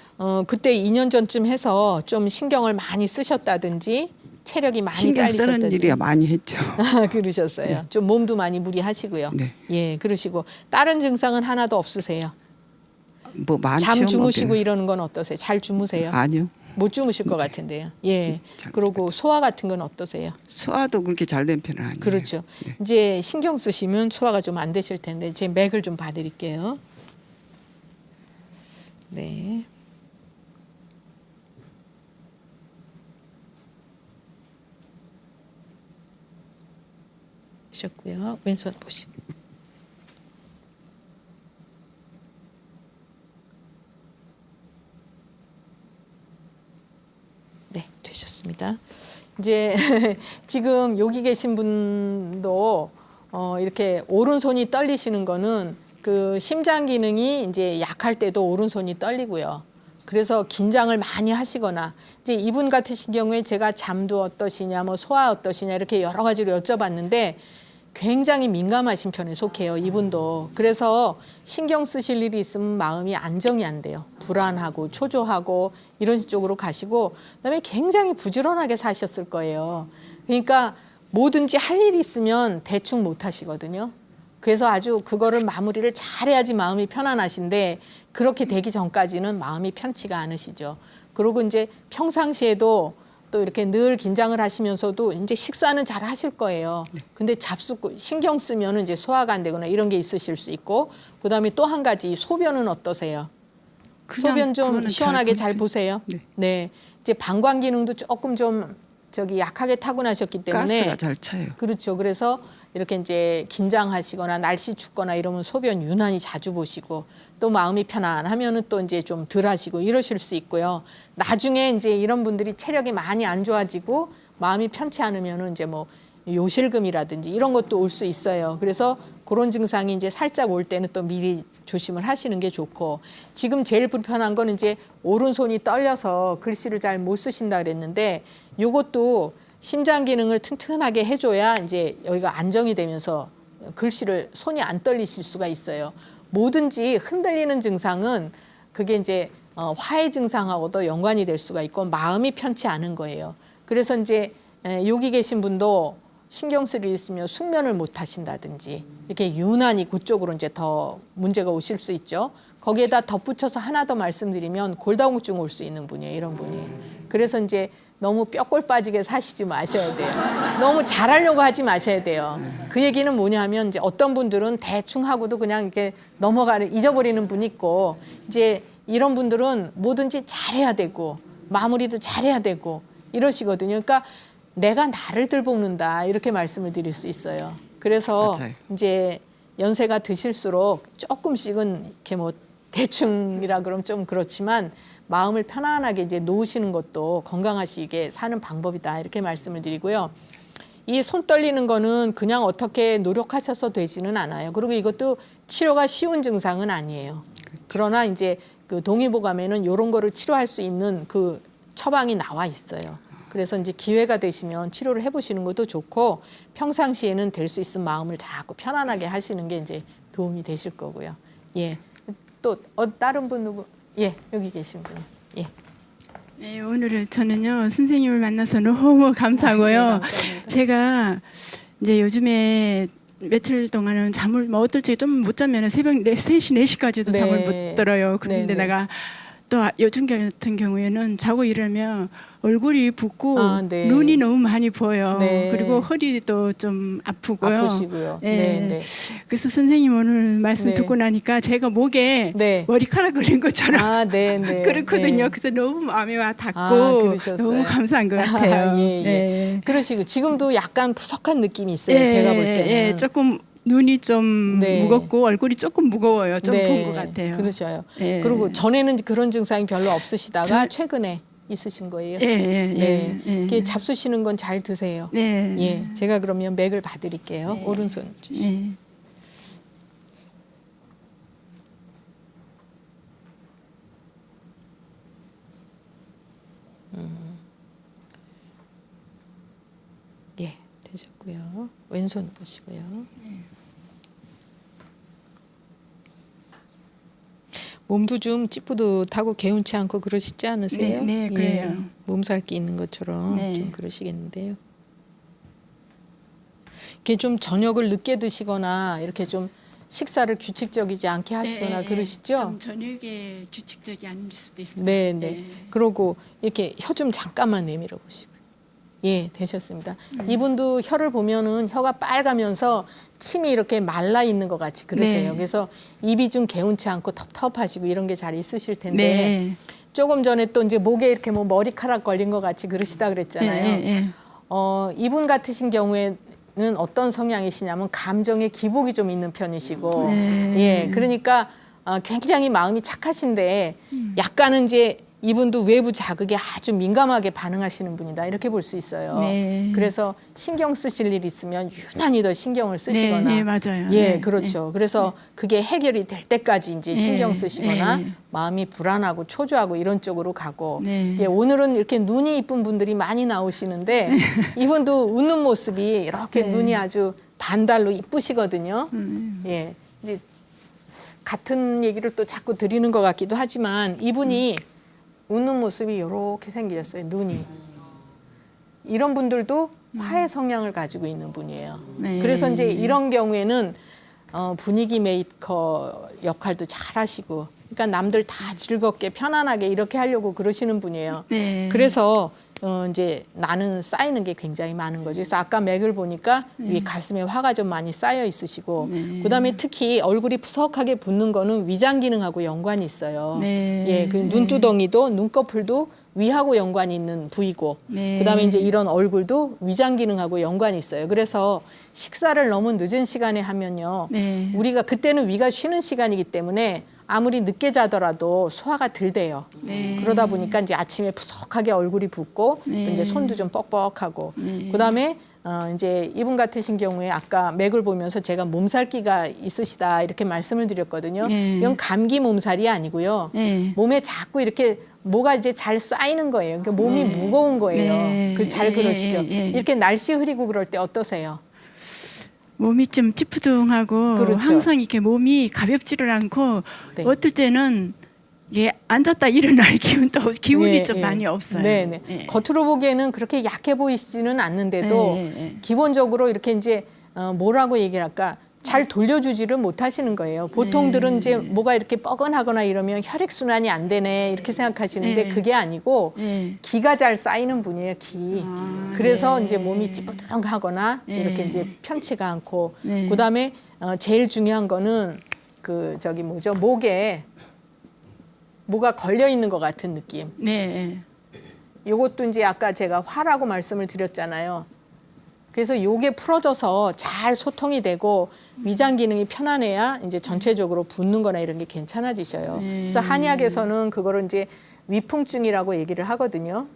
그때 2년 전쯤 해서 좀 신경을 많이 쓰셨다든지 체력이 많이 신경 쓰는 딸리셨다든지 일이야 많이 했죠. 그러셨어요. 네. 좀 몸도 많이 무리하시고요. 네. 예, 그러시고 다른 증상은 하나도 없으세요. 뭐 많죠. 잠 주무시고 뭐. 이러는 건 어떠세요? 잘 주무세요? 아니요. 못 주무실 것 같은데요. 예. 잘 그리고 소화 같은 건 어떠세요? 소화도 그렇게 잘 된 편은 아니에요. 그렇죠. 네. 이제 신경 쓰시면 소화가 좀 안 되실 텐데 제 맥을 좀 봐드릴게요. 네. 하셨고요. 왼손 보시고. 네, 되셨습니다. 이제 지금 여기 계신 분도 이렇게 오른손이 떨리시는 거는 그 심장 기능이 이제 약할 때도 오른손이 떨리고요. 그래서 긴장을 많이 하시거나 이제 이분 같으신 경우에 제가 잠도 어떠시냐, 뭐 소화 어떠시냐 이렇게 여러 가지로 여쭤봤는데 굉장히 민감하신 편에 속해요. 이분도. 그래서 신경 쓰실 일이 있으면 마음이 안정이 안 돼요. 불안하고 초조하고 이런 쪽으로 가시고 그다음에 굉장히 부지런하게 사셨을 거예요. 그러니까 뭐든지 할 일이 있으면 대충 못 하시거든요. 그래서 아주 그거를 마무리를 잘해야지 마음이 편안하신데 그렇게 되기 전까지는 마음이 편치가 않으시죠. 그리고 이제 평상시에도 또 이렇게 늘 긴장을 하시면서도 이제 식사는 잘 하실 거예요. 근데 잡숫고 신경 쓰면 이제 소화가 안 되거나 이런 게 있으실 수 있고 그다음에 또 한 가지 소변은 어떠세요? 그냥 소변 좀 그거는 시원하게 잘 잘 보세요. 네. 네. 이제 방광 기능도 조금 좀 약하게 타고나셨기 때문에 가스가 잘 차요. 그렇죠. 그래서 이렇게 이제 긴장하시거나 날씨 춥거나 이러면 소변 유난히 자주 보시고 또 마음이 편안하면은 또 이제 좀 덜 하시고 이러실 수 있고요. 나중에 이제 이런 분들이 체력이 많이 안 좋아지고 마음이 편치 않으면은 이제 뭐 요실금이라든지 이런 것도 올 수 있어요. 그래서 그런 증상이 이제 살짝 올 때는 또 미리 조심을 하시는 게 좋고 지금 제일 불편한 건 이제 오른손이 떨려서 글씨를 잘 못 쓰신다 그랬는데 요것도 심장 기능을 튼튼하게 해줘야 이제 여기가 안정이 되면서 글씨를 손이 안 떨리실 수가 있어요. 뭐든지 흔들리는 증상은 그게 이제 화해 증상하고도 연관이 될 수가 있고 마음이 편치 않은 거예요. 그래서 이제 여기 계신 분도 신경 쓸 일이 있으면 숙면을 못 하신다든지 이렇게 유난히 그쪽으로 이제 더 문제가 오실 수 있죠. 거기에다 덧붙여서 하나 더 말씀드리면 골다공증 올 수 있는 분이에요. 이런 분이. 그래서 이제 너무 뼈골 빠지게 사시지 마셔야 돼요. 너무 잘하려고 하지 마셔야 돼요. 그 얘기는 뭐냐면 이제 어떤 분들은 대충 하고도 그냥 이렇게 잊어버리는 분이 있고 이제 이런 분들은 뭐든지 잘해야 되고 마무리도 잘해야 되고 이러시거든요. 그러니까 내가 나를 들볶는다 이렇게 말씀을 드릴 수 있어요. 그래서 맞아요. 이제 연세가 드실수록 조금씩은 이렇게 뭐 대충이라 그럼 좀 그렇지만 마음을 편안하게 이제 놓으시는 것도 건강하시게 사는 방법이다 이렇게 말씀을 드리고요. 이 손 떨리는 거는 그냥 어떻게 노력하셔서 되지는 않아요. 그리고 이것도 치료가 쉬운 증상은 아니에요. 그러나 이제 그 동의보감에는 이런 거를 치료할 수 있는 그 처방이 나와 있어요. 그래서 이제 기회가 되시면 치료를 해보시는 것도 좋고 평상시에는 될 수 있으면 마음을 자꾸 편안하게 하시는 게 이제 도움이 되실 거고요. 예. 또 다른 분 누구? 예, 여기 계신 분요. 예. 네, 오늘 저는요 선생님을 만나서 너무 감사하고요. 네, 감사합니다. 제가 이제 요즘에 며칠 동안은 잠을 뭐 어떨 적에 좀 못 자면 새벽 3시, 4시까지도 네. 잠을 못 들어요. 그런데다가 또 요즘 같은 경우에는 자고 일어나면 얼굴이 붓고 아, 네. 눈이 너무 많이 부어요. 네. 그리고 허리도 좀 아프고요. 아프시고요. 네. 네, 네. 그래서 선생님 오늘 말씀 네. 듣고 나니까 제가 목에 네. 머리카락 걸린 것처럼 아, 네, 네. 그렇거든요. 네. 그래서 너무 마음에 와 닿고 아, 그러셨어요. 너무 감사한 것 같아요. 예, 예. 네. 그러시고 지금도 약간 푸석한 느낌이 있어요. 제가 볼 때는. 예, 조금 눈이 좀 네. 무겁고 얼굴이 조금 무거워요. 좀 네, 부은 것 같아요. 그러셔요. 예. 그리고 전에는 그런 증상이 별로 없으시다가 저- 최근에 있으신 거예요. 예, 예, 네. 예, 예. 이게 잡수시는 건 잘 드세요. 네. 예, 제가 그러면 맥을 봐드릴게요. 네. 오른손 주시고. 예. 예, 되셨고요. 왼손 보시고요. 몸도 좀 찌뿌듯하고 개운치 않고 그러시지 않으세요? 네, 네, 그래요. 예, 몸살기 있는 것처럼 네. 좀 그러시겠는데요. 이렇게 좀 저녁을 늦게 드시거나 이렇게 좀 식사를 규칙적이지 않게 하시거나 예, 예. 그러시죠? 좀 저녁에 규칙적이 아닐 수도 있어요. 네, 네. 예. 그러고 이렇게 혀 좀 잠깐만 내밀어 보시고. 예, 되셨습니다. 이분도 혀를 보면은 혀가 빨가면서 침이 이렇게 말라 있는 것 같이 그러세요. 네. 그래서 입이 좀 개운치 않고 텁텁하시고 이런 게 잘 있으실 텐데 네. 조금 전에 또 이제 목에 이렇게 뭐 머리카락 걸린 것 같이 그러시다 그랬잖아요. 예, 예, 이분 같으신 경우에는 어떤 성향이시냐면 감정의 기복이 좀 있는 편이시고, 네. 예, 그러니까 굉장히 마음이 착하신데 약간은 이제 이분도 외부 자극에 아주 민감하게 반응하시는 분이다 이렇게 볼 수 있어요. 네. 그래서 신경 쓰실 일 있으면 유난히 더 신경을 쓰시거나, 네, 네, 맞아요. 예, 네, 그렇죠. 그래서 그게 해결이 될 때까지 이제 네, 신경 쓰시거나 네. 마음이 불안하고 초조하고 이런 쪽으로 가고, 네. 예, 오늘은 이렇게 눈이 이쁜 분들이 많이 나오시는데 이분도 웃는 모습이 이렇게 네. 눈이 아주 반달로 이쁘시거든요. 예, 이제 같은 얘기를 또 자꾸 드리는 것 같기도 하지만 이분이 웃는 모습이 이렇게 생기셨어요. 눈이. 이런 분들도 화의 성향을 가지고 있는 분이에요. 네. 그래서 이제 이런 경우에는 분위기 메이커 역할도 잘 하시고, 그러니까 남들 다 즐겁게 편안하게 이렇게 하려고 그러시는 분이에요. 네. 그래서 이제 나는 쌓이는 게 굉장히 많은 거죠. 그래서 아까 맥을 보니까 이 가슴에 화가 좀 많이 쌓여 있으시고, 네. 그다음에 특히 얼굴이 푸석하게 붓는 거는 위장 기능하고 연관이 있어요. 네. 예, 그 눈두덩이도 눈꺼풀도 위하고 연관이 있는 부위고, 네. 그다음에 이제 이런 얼굴도 위장 기능하고 연관이 있어요. 그래서 식사를 너무 늦은 시간에 하면요, 네. 우리가 그때는 위가 쉬는 시간이기 때문에 아무리 늦게 자더라도 소화가 덜 돼요. 네. 그러다 보니까 이제 아침에 푸석하게 얼굴이 붓고 네. 또 이제 손도 좀 뻑뻑하고, 네. 그다음에 이제 이분 같으신 경우에 아까 맥을 보면서 제가 몸살기가 있으시다 이렇게 말씀을 드렸거든요. 네. 이건 감기 몸살이 아니고요. 네. 몸에 자꾸 이렇게 뭐가 이제 잘 쌓이는 거예요. 그러니까 몸이 네. 무거운 거예요. 네. 그래서 잘 예, 그러시죠. 예, 예. 이렇게 날씨 흐리고 그럴 때 어떠세요? 몸이 좀 찌푸둥하고 그렇죠. 항상 이렇게 몸이 가볍지를 않고 네. 어떨 때는 이게 앉았다 일어날 기운이 네, 좀 네. 많이 없어요. 네, 네. 예. 겉으로 보기에는 그렇게 약해 보이지는 않는데도 네, 네. 기본적으로 이렇게 이제 뭐라고 얘기를 할까? 잘 돌려주지를 못하시는 거예요. 보통들은 네. 이제 뭐가 이렇게 뻐근하거나 이러면 혈액 순환이 안 되네 이렇게 생각하시는데 네. 그게 아니고 네. 기가 잘 쌓이는 분이에요. 기. 아, 그래서 네. 이제 몸이 찌뿌둥하거나 네. 이렇게 이제 편치가 않고, 네. 그다음에 제일 중요한 거는 그 저기 뭐죠, 목에 뭐가 걸려 있는 것 같은 느낌. 네. 요것도 이제 아까 제가 화라고 말씀을 드렸잖아요. 그래서 요게 풀어져서 잘 소통이 되고 위장 기능이 편안해야 이제 전체적으로 붓는 거나 이런 게 괜찮아지셔요. 그래서 한의학에서는 그거를 이제 위풍증이라고 얘기를 하거든요.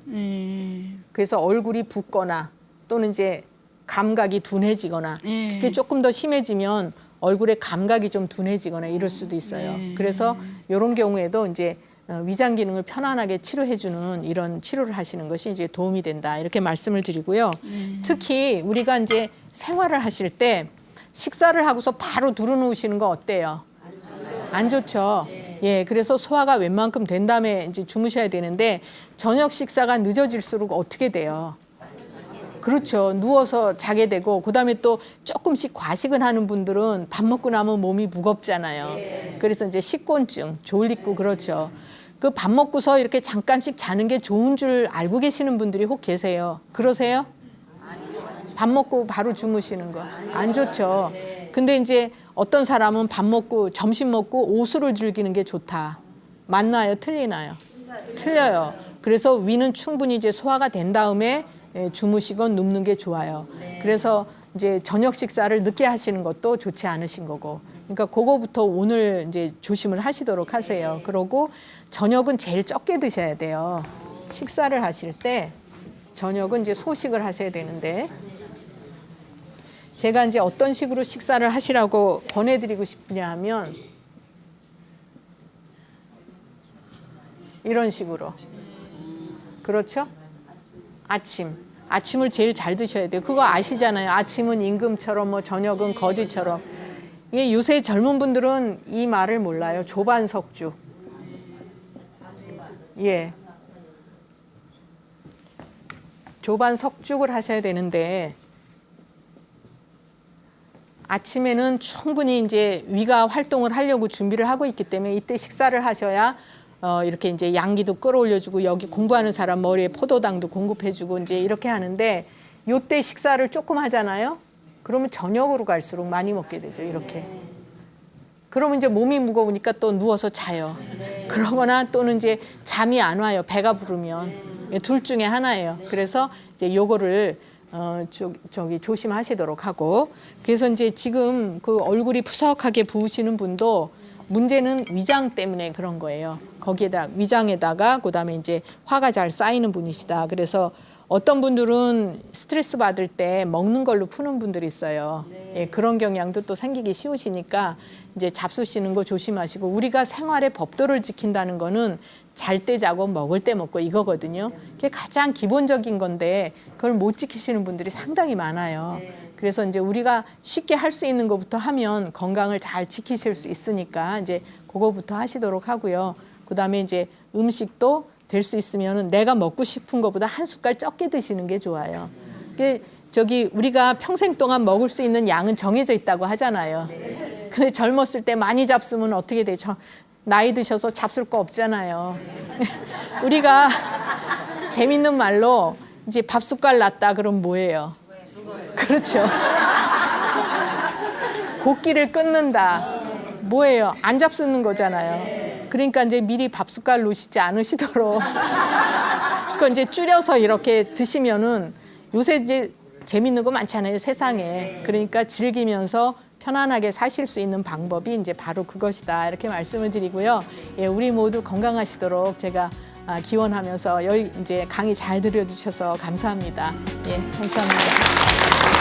그래서 얼굴이 붓거나 또는 이제 감각이 둔해지거나 그게 조금 더 심해지면 얼굴에 감각이 좀 둔해지거나 이럴 수도 있어요. 그래서 이런 경우에도 이제 위장 기능을 편안하게 치료해주는 이런 치료를 하시는 것이 이제 도움이 된다 이렇게 말씀을 드리고요. 특히 우리가 이제 생활을 하실 때 식사를 하고서 바로 두루누우시는 거 어때요? 안 좋죠. 예, 그래서 소화가 웬만큼 된 다음에 이제 주무셔야 되는데 저녁 식사가 늦어질수록 어떻게 돼요? 그렇죠. 누워서 자게 되고 그다음에 또 조금씩 과식을 하는 분들은 밥 먹고 나면 몸이 무겁잖아요. 그래서 이제 식곤증, 졸리고 그렇죠. 그 밥 먹고서 이렇게 잠깐씩 자는 게 좋은 줄 알고 계시는 분들이 혹 계세요. 그러세요? 밥 먹고 바로 주무시는 거 안 좋죠. 근데 이제 어떤 사람은 밥 먹고 점심 먹고 오수를 즐기는 게 좋다. 맞나요? 틀리나요? 틀려요. 그래서 위는 충분히 이제 소화가 된 다음에 주무시건 눕는 게 좋아요. 그래서 이제 저녁 식사를 늦게 하시는 것도 좋지 않으신 거고. 그러니까 그거부터 오늘 이제 조심을 하시도록 하세요. 그러고 저녁은 제일 적게 드셔야 돼요. 식사를 하실 때 저녁은 이제 소식을 하셔야 되는데 제가 이제 어떤 식으로 식사를 하시라고 권해드리고 싶냐 하면 이런 식으로. 그렇죠? 아침을 제일 잘 드셔야 돼요. 그거 아시잖아요. 아침은 임금처럼 뭐 저녁은 거지처럼. 이게 요새 젊은 분들은 이 말을 몰라요. 조반석죽. 예. 조반석죽을 하셔야 되는데 아침에는 충분히 이제 위가 활동을 하려고 준비를 하고 있기 때문에 이때 식사를 하셔야 이렇게 이제 양기도 끌어올려주고 여기 공부하는 사람 머리에 포도당도 공급해주고 이제 이렇게 하는데 요때 식사를 조금 하잖아요. 그러면 저녁으로 갈수록 많이 먹게 되죠. 이렇게. 그러면 이제 몸이 무거우니까 또 누워서 자요. 그러거나 또는 이제 잠이 안 와요. 배가 부르면. 둘 중에 하나예요. 그래서 이제 요거를 저기 조심하시도록 하고 그래서 이제 지금 그 얼굴이 푸석하게 부으시는 분도 문제는 위장 때문에 그런 거예요. 거기에다 위장에다가 그다음에 이제 화가 잘 쌓이는 분이시다. 그래서 어떤 분들은 스트레스 받을 때 먹는 걸로 푸는 분들이 있어요. 예, 그런 경향도 또 생기기 쉬우시니까 이제 잡수시는 거 조심하시고 우리가 생활의 법도를 지킨다는 거는 잘 때 자고 먹을 때 먹고 이거거든요. 그게 가장 기본적인 건데 그걸 못 지키시는 분들이 상당히 많아요. 그래서 이제 우리가 쉽게 할 수 있는 것부터 하면 건강을 잘 지키실 수 있으니까 이제 그거부터 하시도록 하고요. 그다음에 이제 음식도 될 수 있으면 내가 먹고 싶은 것보다 한 숟갈 적게 드시는 게 좋아요. 이게 저기 우리가 평생 동안 먹을 수 있는 양은 정해져 있다고 하잖아요. 근데 젊었을 때 많이 잡수면 어떻게 되죠? 나이 드셔서 잡술 거 없잖아요. 우리가 재밌는 말로 이제 밥 숟갈 났다 그럼 뭐예요? 그렇죠. 곡기를 끊는다. 뭐예요? 안 잡수는 거잖아요. 그러니까 이제 미리 밥 숟갈 놓으시지 않으시도록 그건 이제 줄여서 이렇게 드시면은 요새 이제 재밌는 거 많잖아요, 세상에. 그러니까 즐기면서 편안하게 사실 수 있는 방법이 이제 바로 그것이다. 이렇게 말씀을 드리고요. 예, 우리 모두 건강하시도록 제가 기원하면서 여기 이제 강의 잘 들어주셔서 감사합니다. 예, 감사합니다.